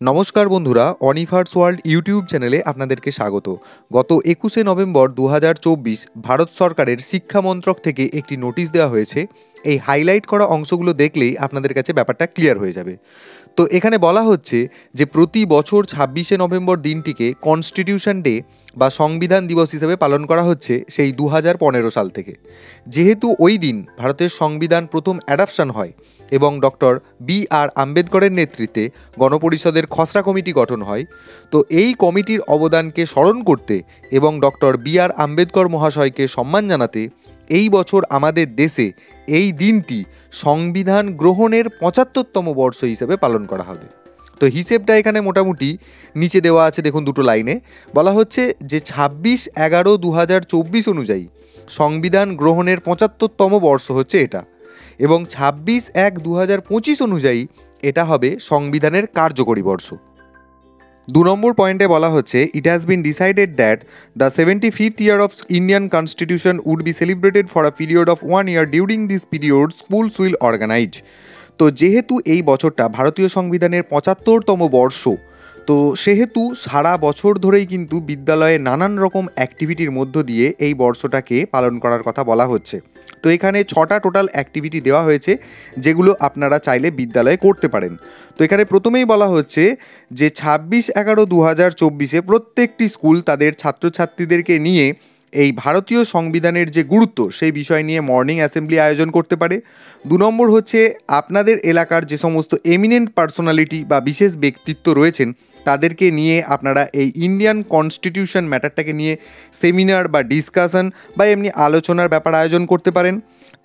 নমস্কার বন্ধুরা, অনিভার্স world YouTube চ্যানেলে আপনাদেরকে স্বাগত। গত 21শে নভেম্বর 2024 ভারত সরকারের শিক্ষা মন্ত্রক থেকে একটি নোটিশ দেওয়া হয়েছে। এই হাইলাইট করা অংশগুলো দেখলেই আপনাদের কাছে ব্যাপারটা ক্লিয়ার হয়ে যাবে। তো এখানে বলা হচ্ছে যে প্রতি বছর 26শে নভেম্বর দিনটিকে কনস্টিটিউশন ডে বা সংবিধান দিবস হিসেবে পালন করা হচ্ছে সেই 2015 সাল থেকে। যেহেতু ওই দিন ভারতের সংবিধান প্রথম অ্যাডাপশন হয় এবং ডক্টর B.R. আম্বেদকরের নেতৃত্বে গণপরিষদের খসড়া কমিটি গঠন হয়, তো এই কমিটির অবদানকে স্মরণ করতে এবং ডক্টর B.R. আম্বেদকর মহাশয়কে সম্মান জানাতে এই বছর আমাদের দেশে এই দিনটি সংবিধান গ্রহণের 75তম বর্ষ হিসেবে পালন করা হবে। তো হিসেবটা এখানে মোটামুটি নিচে দেওয়া আছে, দেখুন দুটো লাইনে বলা হচ্ছে যে 26/11/2024 অনুযায়ী সংবিধান গ্রহণের 75তম বর্ষ হচ্ছে এটা, এবং 26/1/2025 অনুযায়ী এটা হবে সংবিধানের কার্যকরী বর্ষ। 2 নম্বর পয়েন্টে বলা হচ্ছে it has been decided that the 75th year of Indian constitution would be celebrated for a period of 1 year during this period schools will organise. তো যেহেতু এই বছরটা ভারতীয় সংবিধানের 75তম বর্ষ, তো সেহেতু সারা বছর ধরেই কিন্তু বিদ্যালয়ে নানান রকম অ্যাক্টিভিটির মধ্য দিয়ে এই বর্ষটাকে পালন করার কথা বলা হচ্ছে। তো এখানে 6টা টোটাল অ্যাক্টিভিটি দেওয়া হয়েছে যেগুলো আপনারা চাইলে বিদ্যালয়ে করতে পারেন। তো এখানে প্রথমেই বলা হচ্ছে যে 26/11/2024 প্রত্যেকটি স্কুল তাদের ছাত্রছাত্রীদেরকে নিয়ে এই ভারতীয় সংবিধানের যে গুরুত্ব সেই বিষয় নিয়ে মর্নিং অ্যাসেম্বলি আয়োজন করতে পারে। 2 নম্বর হচ্ছে আপনাদের এলাকার যে সমস্ত এমিনেন্ট পার্সোনালিটি বা বিশেষ ব্যক্তিত্ব রয়েছেন তাদেরকে নিয়ে আপনারা এই ইন্ডিয়ান কনস্টিটিউশন ম্যাটারটাকে নিয়ে সেমিনার বা ডিসকাশন বা এমনি আলোচনার ব্যাপার আয়োজন করতে পারেন।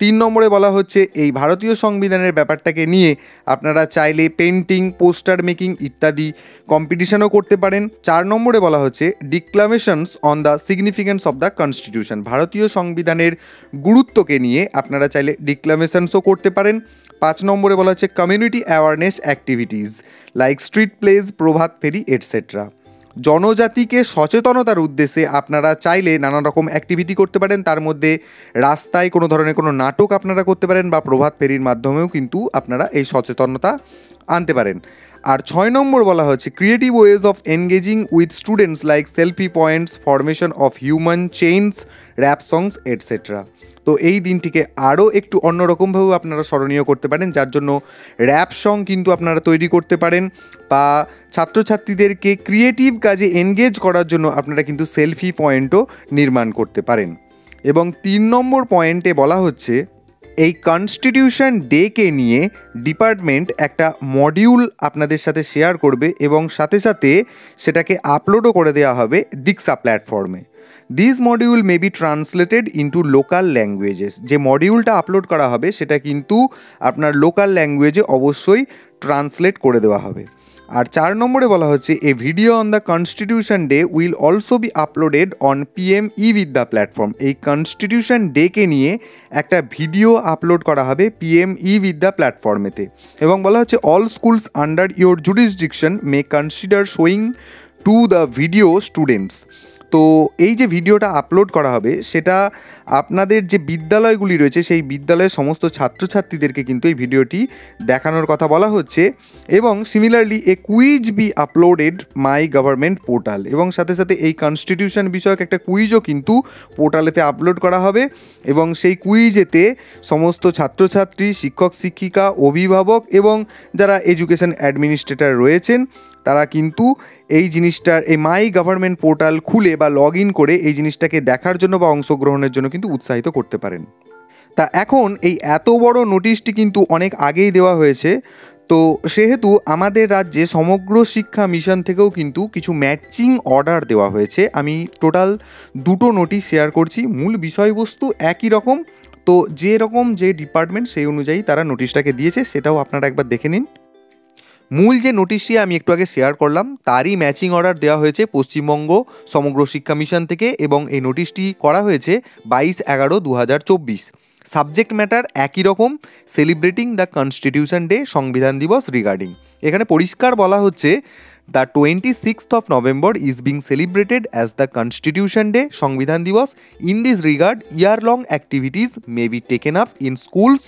3 নম্বরে বলা হচ্ছে এই ভারতীয় সংবিধানের ব্যাপারটাকে নিয়ে আপনারা চাইলে পেন্টিং, পোস্টার মেকিং ইত্যাদি কম্পিটিশনও করতে পারেন। 4 নম্বরে বলা হচ্ছে declamations on the significance of the constitution, ভারতীয় সংবিধানের গুরুত্বকে নিয়ে আপনারা চাইলে ডিক্লামেশনসও করতে পারেন। 5 নম্বরে বলা হচ্ছে community awareness activities like street plays, Prabhat Pheri etcetera. জনজাতিকে সচেতনতার উদ্দেশ্যে আপনারা চাইলে নানা রকম অ্যাক্টিভিটি করতে পারেন, তার মধ্যে রাস্তায় কোনো ধরনের কোনো নাটক আপনারা করতে পারেন বা প্রভাত ফেরির মাধ্যমেও কিন্তু আপনারা এই সচেতনতা আনতে পারেন। আর 6 নম্বর বলা হচ্ছে creative ways of engaging with students like selfie points, formation of human chains, rap songs etcetera. তো এই দিনটিকে আরও একটু অন্যরকমভাবেও আপনারা স্মরণীয় করতে পারেন, যার জন্য র্যাপ সং কিন্তু আপনারা তৈরি করতে পারেন বা ছাত্রছাত্রীদেরকে ক্রিয়েটিভ কাজে এনগেজ করার জন্য আপনারা কিন্তু সেলফি পয়েন্টও নির্মাণ করতে পারেন। এবং 3 নম্বর পয়েন্টে বলা হচ্ছে এই কনস্টিটিউশন ডেকে নিয়ে ডিপার্টমেন্ট একটা মডিউল আপনাদের সাথে শেয়ার করবে এবং সাথে সাথে সেটাকে আপলোডও করে দেওয়া হবে দীক্ষা প্ল্যাটফর্মে। This module may be translated into local languages, যে মডিউলটা আপলোড করা হবে সেটা কিন্তু আপনার লোকাল ল্যাঙ্গুয়েজে অবশ্যই ট্রান্সলেট করে দেওয়া হবে। আর 4 নম্বরে বলা হচ্ছে a video on the constitution day will also be uploaded on PM-eVidya platform. এই কনস্টিটিউশন ডেকে নিয়ে একটা ভিডিও আপলোড করা হবে PM-eVidya প্ল্যাটফর্মেতে, এবং বলা হচ্ছে all schools under your jurisdiction May consider showing to the video students. তো এই যে ভিডিওটা আপলোড করা হবে সেটা আপনাদের যে বিদ্যালয়গুলি রয়েছে সেই বিদ্যালয়ের সমস্ত ছাত্রছাত্রীদেরকে কিন্তু এই ভিডিওটি দেখানোর কথা বলা হচ্ছে। এবং similarly A quiz be uploaded my government portal, এবং সাথে সাথে এই কনস্টিটিউশন বিষয়ক একটা কুইজও কিন্তু পোর্টালেতে আপলোড করা হবে, এবং সেই কুইজেতে সমস্ত ছাত্রছাত্রী, শিক্ষক শিক্ষিকা, অভিভাবক এবং যারা এডুকেশন অ্যাডমিনিস্ট্রেটর রয়েছেন তারা কিন্তু এই জিনিসটার এই মাই গভর্নমেন্ট পোর্টাল খুলে বা লগ ইন করে এই জিনিসটাকে দেখার জন্য বা অংশগ্রহণের জন্য কিন্তু উৎসাহিত করতে পারেন। তা এখন এই এত বড় নোটিশটি কিন্তু অনেক আগেই দেওয়া হয়েছে, তো সেহেতু আমাদের রাজ্যে সমগ্র শিক্ষা মিশন থেকেও কিন্তু কিছু ম্যাচিং অর্ডার দেওয়া হয়েছে। আমি টোটাল 2টো নোটিশ শেয়ার করছি, মূল বিষয়বস্তু একই রকম, তো যে রকম যে ডিপার্টমেন্ট সেই অনুযায়ী তারা নোটিশটাকে দিয়েছে সেটাও আপনারা একবার দেখে নিন। মূল যে নোটিশটি আমি একটু আগে শেয়ার করলাম তারই ম্যাচিং অর্ডার দেওয়া হয়েছে পশ্চিমবঙ্গ সমগ্র শিক্ষা মিশন থেকে, এবং এই নোটিশটি করা হয়েছে 22/11/2024। সাবজেক্ট ম্যাটার একই রকম, সেলিব্রেটিং দ্য কনস্টিটিউশন ডে, সংবিধান দিবস রিগার্ডিং। এখানে পরিষ্কার বলা হচ্ছে the 26th of November is being celebrated as the Constitution Day, সংবিধান দিবস. In this regard, year-long activities may be taken up in schools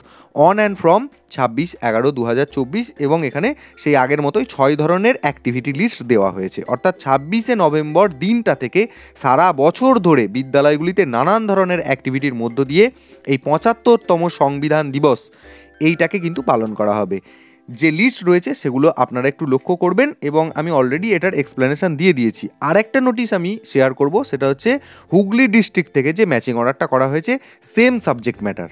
on and from 26/11/2024 এবং এখানে সেই আগের মতোই 6 ধরনের অ্যাক্টিভিটি লিস্ট দেওয়া হয়েছে। অর্থাৎ 26শে নভেম্বর দিনটা থেকে সারা বছর ধরে বিদ্যালয়গুলিতে নানান ধরনের অ্যাক্টিভিটির মধ্য দিয়ে এই 75তম সংবিধান দিবস এইটাকে কিন্তু পালন করা হবে। যে লিস্ট রয়েছে সেগুলো আপনারা একটু লক্ষ্য করবেন এবং আমি অলরেডি এটার এক্সপ্লেনেশন দিয়ে দিয়েছি। আর একটা নোটিশ আমি শেয়ার করব, সেটা হচ্ছে হুগলি ডিস্ট্রিক্ট থেকে যে ম্যাচিং অর্ডারটা করা হয়েছে সেম সাবজেক্ট ম্যাটার।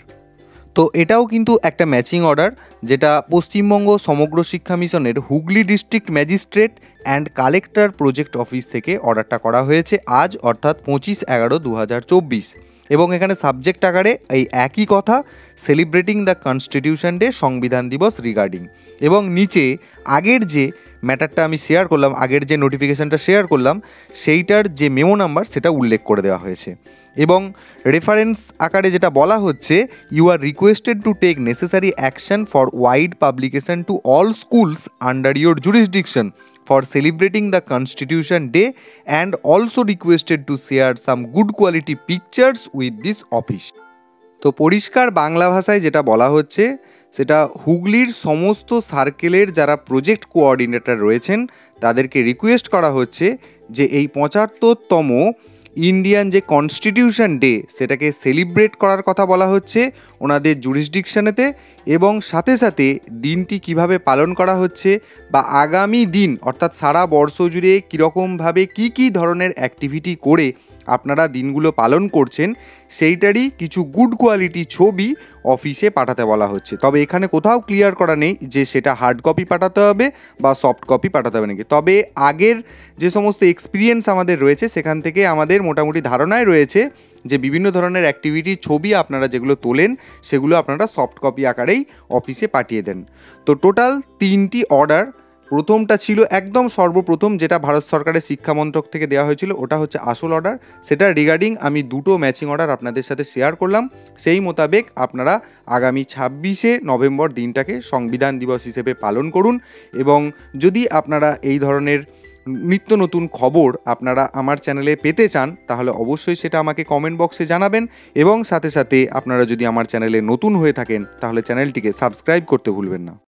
তো এটাও কিন্তু একটা ম্যাচিং অর্ডার, যেটা পশ্চিমবঙ্গ সমগ্র শিক্ষা মিশনের Hooghly district magistrate and collector project office থেকে অর্ডারটা করা হয়েছে আজ, অর্থাৎ 25/11/2024। এবং এখানে সাবজেক্ট আকারে এই একই কথা, সেলিব্রেটিং দ্য কনস্টিটিউশন ডে, সংবিধান দিবস রিগার্ডিং। এবং নিচে আগের যে ম্যাটারটা আমি শেয়ার করলাম, আগের যে নোটিফিকেশানটা শেয়ার করলাম, সেইটার যে মেমো নাম্বার সেটা উল্লেখ করে দেওয়া হয়েছে। এবং রেফারেন্স আকারে যেটা বলা হচ্ছে, you are requested to take necessary action for wide publication to all schools under your jurisdiction for celebrating the Constitution Day and also requested to share some good quality pictures with this office. তো পরিষ্কার বাংলা ভাষায় যেটা বলা হচ্ছে সেটা হুগলির সমস্ত সার্কেলের যারা প্রজেক্ট কোঅর্ডিনেটর রয়েছেন তাদেরকে রিকোয়েস্ট করা হচ্ছে যে এই 75তম ইন্ডিয়ান যে কনস্টিটিউশন ডে সেটাকে সেলিব্রেট করার কথা বলা হচ্ছে ওনাদের জুরিসডিকশনেতে, এবং সাথে সাথে দিনটি কিভাবে পালন করা হচ্ছে বা আগামী দিন অর্থাৎ সারা বর্ষ জুড়ে কীরকমভাবে কী ধরনের অ্যাক্টিভিটি করে আপনারা দিনগুলো পালন করছেন সেইটারই কিছু গুড কোয়ালিটি ছবি অফিসে পাঠাতে বলা হচ্ছে। তবে এখানে কোথাও ক্লিয়ার করা নেই যে সেটা হার্ড কপি পাঠাতে হবে বা সফট কপি পাঠাতে হবে নাকি। তবে আগের যে সমস্ত এক্সপিরিয়েন্স আমাদের রয়েছে সেখান থেকে আমাদের মোটামুটি ধারণায় রয়েছে যে বিভিন্ন ধরনের অ্যাক্টিভিটির ছবি আপনারা যেগুলো তোলেন সেগুলো আপনারা সফট কপি আকারেই অফিসে পাঠিয়ে দেন। তো টোটাল 3টি অর্ডার, প্রথমটা ছিল একদম সর্বপ্রথম যেটা ভারত সরকারের শিক্ষামন্ত্রক থেকে দেওয়া হয়েছিল, ওটা হচ্ছে আসল অর্ডার। সেটা রিগার্ডিং আমি 2টো ম্যাচিং অর্ডার আপনাদের সাথে শেয়ার করলাম। সেই মোতাবেক আপনারা আগামী 26শে নভেম্বর দিনটাকে সংবিধান দিবস হিসেবে পালন করুন। এবং যদি আপনারা এই ধরনের নিত্য নতুন খবর আপনারা আমার চ্যানেলে পেতে চান তাহলে অবশ্যই সেটা আমাকে কমেন্ট বক্সে জানাবেন। এবং সাথে সাথে আপনারা যদি আমার চ্যানেলে নতুন হয়ে থাকেন তাহলে চ্যানেলটিকে সাবস্ক্রাইব করতে ভুলবেন না।